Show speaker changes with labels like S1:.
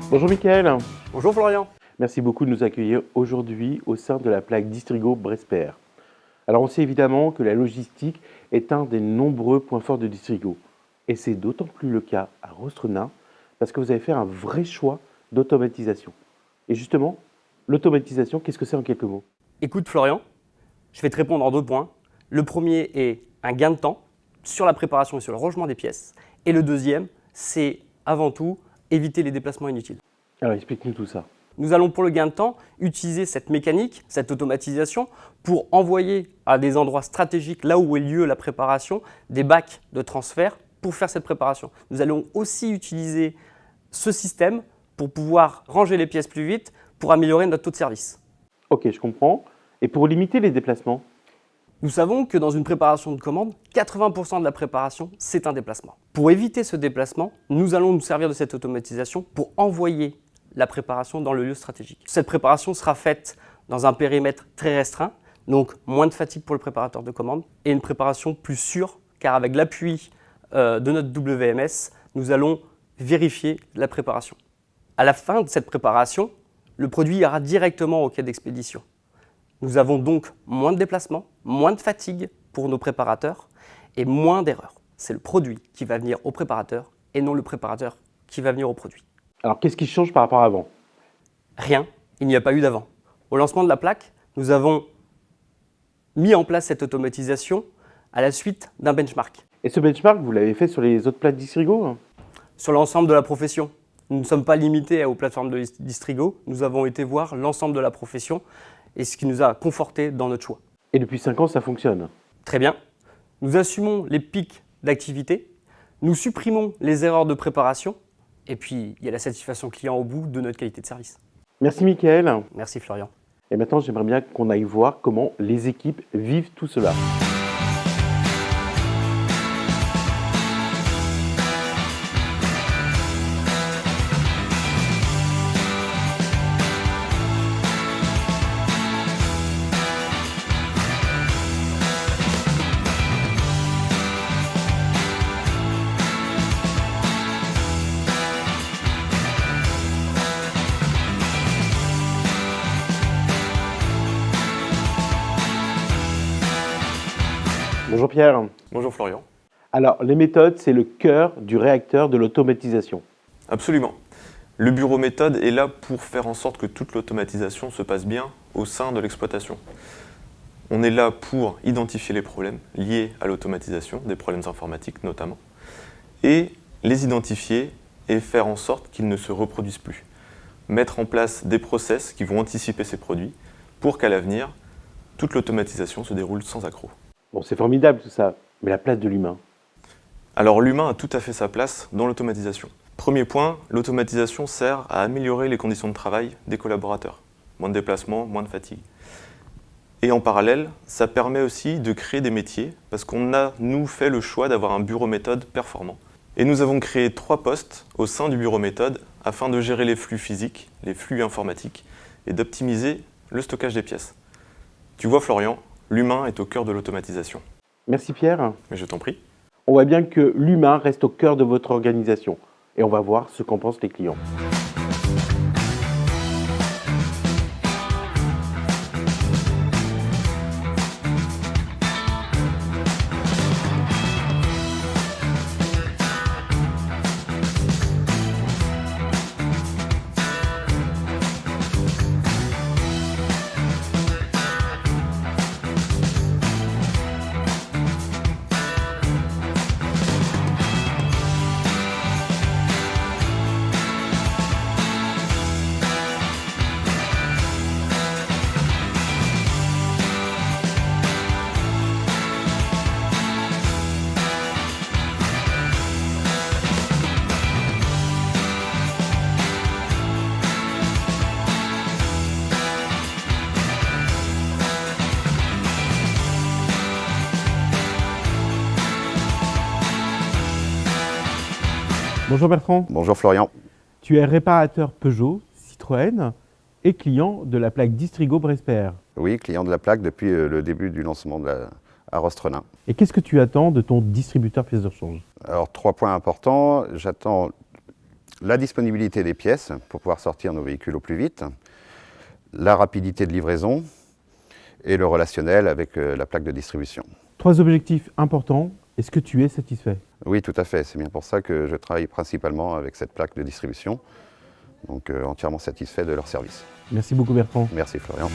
S1: Bonjour Mickaël,
S2: Bonjour Florian.
S1: merci beaucoup de nous accueillir aujourd'hui au sein de la plaque Distrigo Bresper. Alors on sait évidemment que la logistique est un des nombreux points forts de Distrigo. Et c'est d'autant plus le cas à Rostrenain parce que vous avez fait un vrai choix d'automatisation. Et justement, l'automatisation, qu'est-ce que c'est en quelques mots?
S2: Écoute Florian, je vais te répondre en 2 points. Le premier est un gain de temps sur la préparation et sur le rangement des pièces. Et le deuxième, c'est avant tout éviter les déplacements inutiles.
S1: Alors explique-nous tout ça.
S2: Nous allons pour le gain de temps utiliser cette mécanique, cette automatisation pour envoyer à des endroits stratégiques, là où est lieu la préparation, des bacs de transfert pour faire cette préparation. Nous allons aussi utiliser ce système pour pouvoir ranger les pièces plus vite pour améliorer notre taux de service.
S1: Ok, je comprends. Et pour limiter les déplacements?
S2: Nous savons que dans une préparation de commande, 80% de la préparation, c'est un déplacement. Pour éviter ce déplacement, nous allons nous servir de cette automatisation pour envoyer la préparation dans le lieu stratégique. Cette préparation sera faite dans un périmètre très restreint, donc moins de fatigue pour le préparateur de commande et une préparation plus sûre, car avec l'appui de notre WMS, nous allons vérifier la préparation. À la fin de cette préparation, le produit ira directement au quai d'expédition. Nous avons donc moins de déplacements, moins de fatigue pour nos préparateurs et moins d'erreurs. C'est le produit qui va venir au préparateur et non le préparateur qui va venir au produit.
S1: Alors qu'est-ce qui change par rapport à avant?
S2: Rien, il n'y a pas eu d'avant. Au lancement de la plaque, nous avons mis en place cette automatisation à la suite d'un benchmark.
S1: Et ce benchmark, vous l'avez fait sur les autres plaques Distrigo?
S2: Sur l'ensemble de la profession, nous ne sommes pas limités aux plateformes de Distrigo, nous avons été voir l'ensemble de la profession et ce qui nous a conforté dans notre choix.
S1: Et depuis 5 ans, ça fonctionne?
S2: Très bien. Nous assumons les pics d'activité, nous supprimons les erreurs de préparation et puis il y a la satisfaction client au bout de notre qualité de service.
S1: Merci Mickaël.
S2: Merci Florian.
S1: Et maintenant, j'aimerais bien qu'on aille voir comment les équipes vivent tout cela. Bonjour Pierre.
S3: Bonjour Florian.
S1: Alors, les méthodes, c'est le cœur du réacteur de l'automatisation.
S3: Absolument. Le bureau méthode est là pour faire en sorte que toute l'automatisation se passe bien au sein de l'exploitation. On est là pour identifier les problèmes liés à l'automatisation, des problèmes informatiques notamment, et les identifier et faire en sorte qu'ils ne se reproduisent plus. Mettre en place des process qui vont anticiper ces produits pour qu'à l'avenir, toute l'automatisation se déroule sans accroc.
S1: Bon, c'est formidable tout ça, mais la place de l'humain?
S3: Alors l'humain a tout à fait sa place dans l'automatisation. Premier point, l'automatisation sert à améliorer les conditions de travail des collaborateurs. Moins de déplacements, moins de fatigue. Et en parallèle, ça permet aussi de créer des métiers parce qu'on a, nous, fait le choix d'avoir un bureau méthode performant. Et nous avons créé 3 postes au sein du bureau méthode afin de gérer les flux physiques, les flux informatiques et d'optimiser le stockage des pièces. Tu vois Florian, l'humain est au cœur de l'automatisation.
S1: Merci Pierre.
S3: Mais je t'en prie.
S1: On voit bien que l'humain reste au cœur de votre organisation. Et on va voir ce qu'en pensent les clients. Bonjour Bertrand.
S4: Bonjour Florian.
S1: Tu es réparateur Peugeot, Citroën et client de la plaque Distrigo Bresper.
S4: Oui, client de la plaque depuis le début du lancement à Rostrenain.
S1: Et qu'est-ce que tu attends de ton distributeur pièces de rechange?
S4: Alors 3 points importants. J'attends La disponibilité des pièces pour pouvoir sortir nos véhicules au plus vite, la rapidité de livraison et le relationnel avec la plaque de distribution.
S1: 3 objectifs importants. Est-ce que tu es satisfait?
S4: Oui, tout à fait. C'est bien pour ça que je travaille principalement avec cette plaque de distribution. Donc entièrement satisfait de leur service.
S1: Merci beaucoup Bertrand.
S4: Merci Florian.